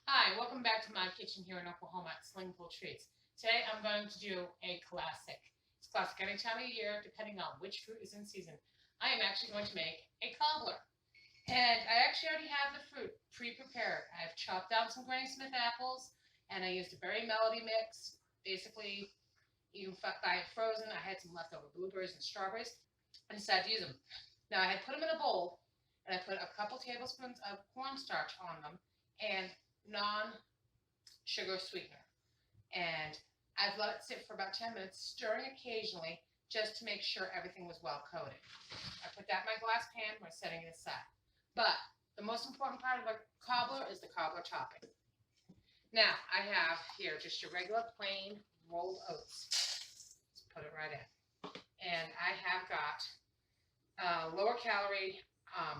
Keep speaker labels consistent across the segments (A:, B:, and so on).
A: Hi, welcome back to my kitchen here in Oklahoma at Slingful Treats. Today I'm going to do a classic. It's classic any time of year, depending on which fruit is in season. I am actually going to make a cobbler. And I actually already have the fruit pre-prepared. I've chopped down some Granny Smith apples, and I used a berry melody mix. Basically, you can buy it frozen. I had some leftover blueberries and strawberries. I decided to use them. Now I had put them in a bowl, and I put a couple tablespoons of cornstarch on them, and non-sugar sweetener. And I've let it sit for about 10 minutes, stirring occasionally just to make sure everything was well coated. I put that in my glass pan, we're setting it aside. But the most important part of a cobbler is the cobbler topping. Now, I have here just your regular plain rolled oats. Let's put it right in. And I have got lower calorie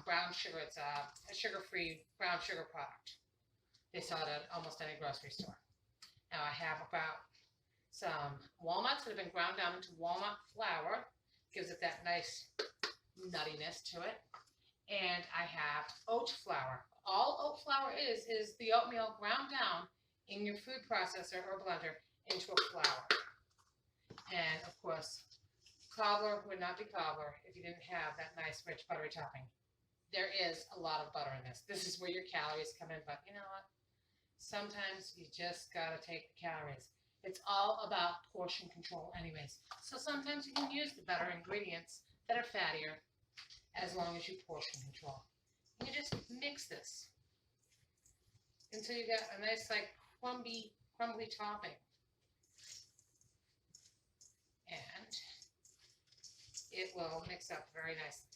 A: brown sugar. It's a sugar-free brown sugar product. They sell it at almost any grocery store. Now I have about some walnuts that have been ground down into walnut flour. Gives it that nice nuttiness to it. And I have oat flour. All oat flour is the oatmeal ground down in your food processor or blender into a flour. And of course, cobbler would not be cobbler if you didn't have that nice rich buttery topping. There is a lot of butter in this. This is where your calories come in, but you know what? Sometimes you just gotta take the calories. It's all about portion control anyways. So sometimes you can use the better ingredients that are fattier as long as you portion control. And you just mix this until you get a nice like crumbly topping. And it will mix up very nicely.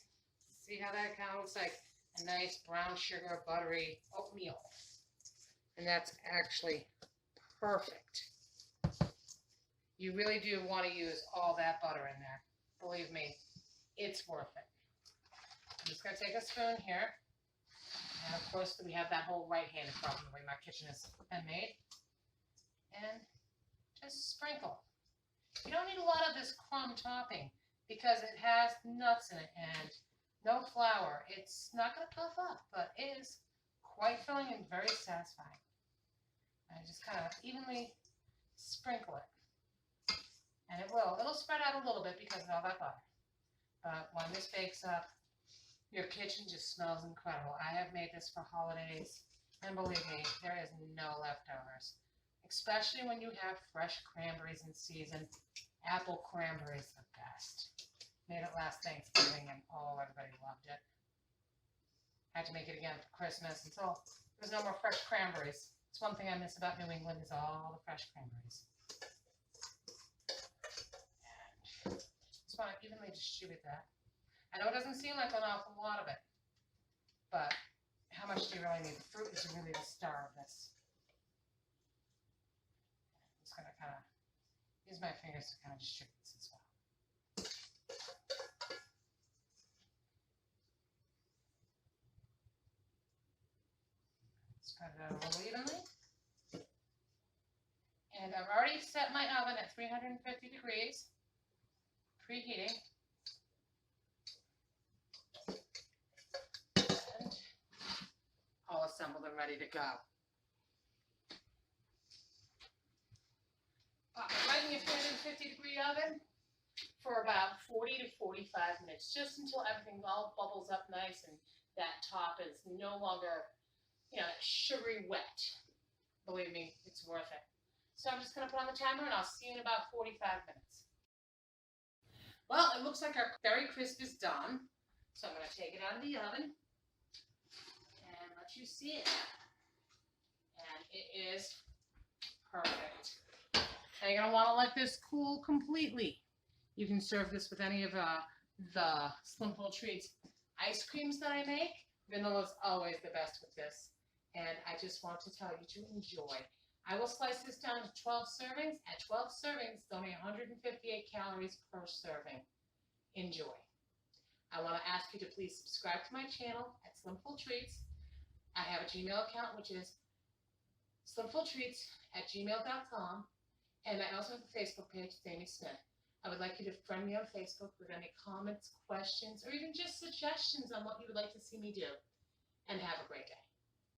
A: See how that kind of looks like a nice brown sugar buttery oatmeal. And that's actually perfect. You really do want to use all that butter in there. Believe me, it's worth it. I'm just going to take a spoon here. And of course, we have that whole right-handed problem the way my kitchen has been made. And just sprinkle. You don't need a lot of this crumb topping because it has nuts in it and no flour. It's not going to puff up, but it is quite filling and very satisfying. And just kind of evenly sprinkle it. And it'll spread out a little bit because of all that butter. But when this bakes up, your kitchen just smells incredible. I have made this for holidays, and believe me, there is no leftovers. Especially when you have fresh cranberries in season. Apple cranberry is the best. Made it last Thanksgiving, and oh, everybody loved it. Had to make it again for Christmas until there's no more fresh cranberries. It's one thing I miss about New England is all the fresh cranberries. And just want to evenly distribute that. I know it doesn't seem like an awful lot of it, but how much do you really need? The fruit is really the star of this. I'm just going to kind of use my fingers to kind of distribute this as well. Spread it out a little evenly. And I've already set my oven at 350 degrees, preheating. And all assembled and ready to go. Pop it right in your 350-degree oven for about 40 to 45 minutes, just until everything all bubbles up nice and that top is no longer, sugary wet. Believe me, it's worth it. So I'm just going to put on the timer and I'll see you in about 45 minutes. Well, it looks like our berry crisp is done. So I'm going to take it out of the oven and let you see it. And it is perfect. Now you're going to want to let this cool completely. You can serve this with any of the Slingful Treats ice creams that I make. Vanilla is always the best with this. And I just want to tell you to enjoy. I will slice this down to 12 servings. At 12 servings, it's only 158 calories per serving. Enjoy. I want to ask you to please subscribe to my channel at Slingful Treats. I have a Gmail account, which is slimfultreats@gmail.com. And I also have a Facebook page, Amy Smith. I would like you to friend me on Facebook with any comments, questions, or even just suggestions on what you would like to see me do. And have a great day.